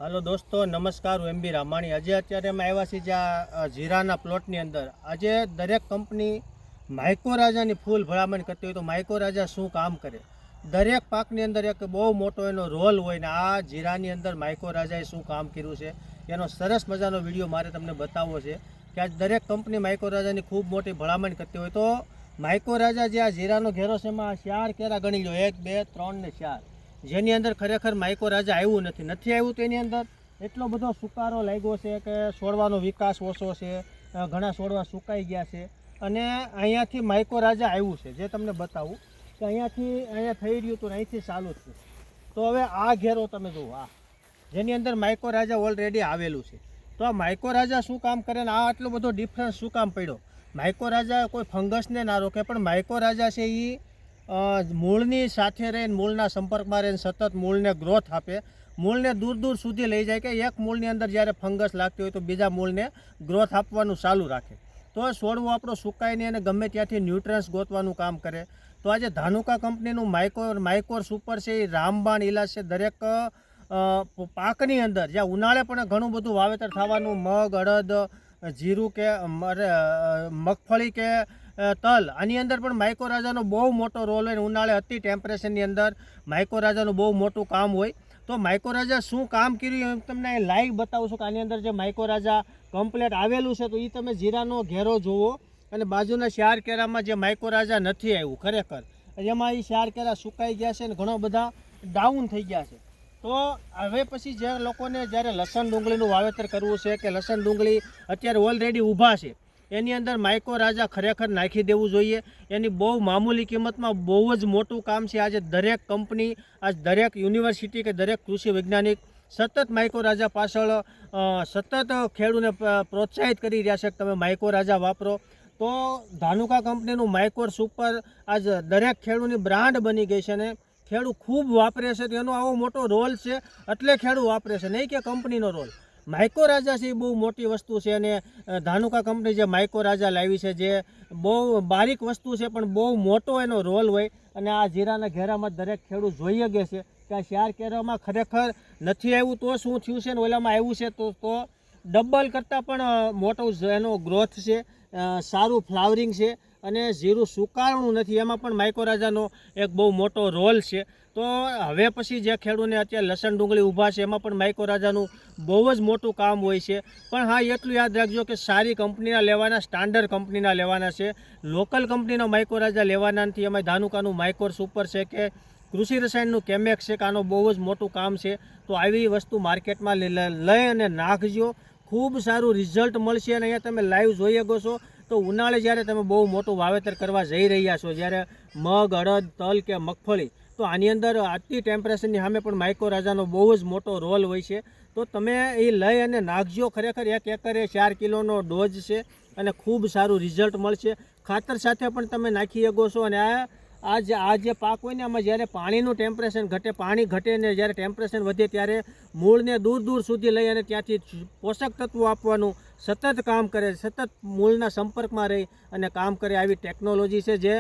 Hello दोस्तों, नमस्कार। હું એમબી રામાણી। અત્યારે અમે આવ્યા છીએ જ્યાં જીરાના પ્લોટની અંદર। આજે દરેક કંપની માઇક્રોરાજાની ફૂલ ભલામણ કરતી હોય તો માઇક્રોરાજા શું કામ કરે, દરેક પાકની અંદર એક બહુ મોટો એનો રોલ હોય ને આ જીરાની અંદર માઇક્રોરાજાએ શું કામ કર્યું છે એનો સરસ મજાનો વિડીયો મારે તમને બતાવવો છે કે આજ દરેક કંપની માઇક્રોરાજાની ખૂબ મોટી ભલામણ કરતી હોય તો માઇક્રોરાજા જે આ જીરાનો ઘેરો છે એમાં 4 કેરા ગણી લો, 1 2 3 ને 4, જેની અંદર ખરેખર માઇક્રોરાજા આવ્યું નથી આવ્યું તો એની અંદર એટલો બધો સુકારો લાગ્યો છે કે છોડવાનો વિકાસ ઓછો છે, ઘણા છોડવા સુકાઈ ગયા છે અને અહીંયાથી માઇક્રોરાજા આવ્યું છે જે તમને બતાવું કે અહીંયા થઈ રહ્યું હતું, અહીંથી ચાલુ જ છે। તો હવે આ ઘેરો તમે જુઓ, આ જેની અંદર માઇક્રોરાજા ઓલરેડી આવેલું છે। તો આ માઇક્રોરાજા શું કામ કરે ને આ આટલો બધો ડિફરન્સ શું કામ પડ્યો? માઇક્રોરાજા કોઈ ફંગસને ના રોકે, પણ માઇક્રોરાજા છે એ મૂળની સાથે રહીને મૂળના સંપર્કમાં રહીને સતત મૂળને ગ્રોથ આપે, મૂળને દૂર દૂર સુધી લઈ જાય કે એક મૂળની અંદર જ્યારે ફંગસ લાગતી હોય તો બીજા મૂળને ગ્રોથ આપવાનું ચાલુ રાખે, તો છોડવો આપણો સુકાય નહીં અને ગમે ત્યાંથી ન્યુટ્રન્સ ગોતવાનું કામ કરે। તો આજે ધાનુકા કંપનીનું માઇકોર સુપર છે એ રામબાણ ઇલાજ છે દરેક પાકની અંદર, જ્યાં ઉનાળે પણ ઘણું બધું વાવેતર થવાનું, મગ, અડદ, જીરું કે મગફળી કે તલ, આની અંદર પણ માઇક્રોરાજાનો બહુ મોટો રોલ હોય। ઉનાળે અતિ ટેમ્પરેચરની અંદર માઇક્રોરાજાનું બહુ મોટું કામ હોય। તો માઇક્રોરાજા શું કામ કર્યું એમ તમને લાઈવ બતાવું છું કે આની અંદર જે માઇક્રોરાજા કમ્પ્લેટ આવેલું છે તો એ તમે જીરાનો ઘેરો જુઓ અને બાજુના 4 કેરામાં જે માઇક્રોરાજા નથી આવ્યું ખરેખર એમાં એ 4 કેરા સુકાઈ ગયા છે અને ઘણા બધા ડાઉન થઈ ગયા છે। તો હવે પછી જે લોકોને જ્યારે લસણ ડુંગળીનું વાવેતર કરવું છે કે લસણ ડુંગળી અત્યારે ઓલરેડી ઊભા છે એની અંદર માઇક્રોરાજા ખરેખર નાખી દેવું જોઈએ। એની બહુ મામૂલી કિંમતમાં બહુ જ મોટું કામ છે। આજે દરેક કંપની, આજ દરેક યુનિવર્સિટી કે દરેક કૃષિ વૈજ્ઞાનિક સતત માઇક્રોરાજા પાછળ સતત ખેડૂતને પ્રોત્સાહિત કરી રહ્યા છે કે તમે માઇક્રોરાજા વાપરો। તો ધાનુકા કંપનીનું માઇક્રોર સુપર આજ દરેક ખેડૂતની બ્રાન્ડ બની ગઈ છે અને ખેડૂત ખૂબ વાપરે છે, તો એનો આવો મોટો રોલ છે એટલે ખેડૂત વાપરે છે, નહીં કે કંપનીનો રોલ। માઇક્રોરાજા છે એ બહુ મોટી વસ્તુ છે અને ધાનુકા કંપની જે માઇક્રોરાજા લાવી છે જે બહુ બારીક વસ્તુ છે પણ બહુ મોટો એનો રોલ હોય અને આ જીરાના ઘેરામાં દરેક ખેડૂત જોઈએ છે કે આ 4 કેરામાં ખરેખર નથી આવ્યું તો શું થયું છે ને ઓલામાં આવ્યું છે તો ડબલ કરતાં પણ મોટો એનો ગ્રોથ છે, સારું ફ્લાવરિંગ છે અને જીરું સુકાણું નથી, એમાં પણ માઇક્રોરાજાનો એક બહુ મોટો રોલ છે। તો હવે પછી જે ખેડૂતને અત્યારે લસણ ડુંગળી ઊભા છે એમાં પણ માઇક્રોરાજાનું બહુ જ મોટું કામ હોય છે। પણ હા, એટલું યાદ રાખજો કે સારી કંપનીના લેવાના, સ્ટાન્ડર્ડ કંપનીના લેવાના છે, લોકલ કંપનીના માઇક્રોરાજા લેવાના નથી। એમાં ધાનુકાનું માઇક્રોર સુપર છે કે કૃષિ રસાયણનું કેમેક્સ છે કે આનું બહુ જ મોટું કામ છે। તો આવી વસ્તુ માર્કેટમાં લઈ અને નાખજો, ખૂબ સારું રિઝલ્ટ મળશે। અને અહીંયા તમે લાઈવ જોઈ શકો છો તો ઉનાળે જ્યારે તમે બહુ મોટું વાવેતર કરવા જઈ રહ્યા છો, જ્યારે મગ, અડદ, તલ કે મગફળી, તો આની અંદર આટલી ટેમ્પરેચરની સામે પણ માઇક્રોરાજાનો બહુ જ મોટો રોલ હોય છે। તો તમે એ લઈ અને નાખજો, ખરેખર 1 એકરે 4 કિલોનો ડોઝ છે અને ખૂબ સારું રિઝલ્ટ મળશે। ખાતર સાથે પણ તમે નાખી શકો છો અને આ જે પાક હોય ને આમાં જ્યારે પાણીનું ટેમ્પરેચર ઘટે, પાણી ઘટે ને જ્યારે ટેમ્પરેચર વધે ત્યારે મૂળને દૂર દૂર સુધી લઈ અને ત્યાંથી પોષક તત્વો આપવાનું સતત કામ કરે, સતત મૂળના સંપર્કમાં રહી અને કામ કરે, આવી ટેકનોલોજી છે જે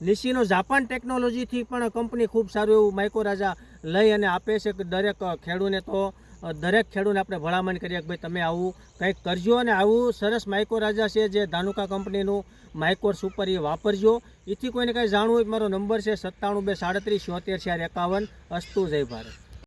નિશીનો જાપાન ટેકનોલોજીથી પણ કંપની ખૂબ સારું એવું માઇક્રોરાજા લઈ અને આપે છે કે દરેક ખેડૂતને। તો દરેક ખેડૂતને આપણે ભલામણ કરીએ કે ભાઈ તમે આવું કંઈક કરજો અને આવું સરસ માઇક્રોરાજા છે જે ધાનુકા કંપનીનું માઇક્રોર સુપર એ વાપરજો। એથી કોઈને કાંઈ જાણવું હોય મારો નંબર છે 97 237 74 451। અસ્તુ, જય ભારત।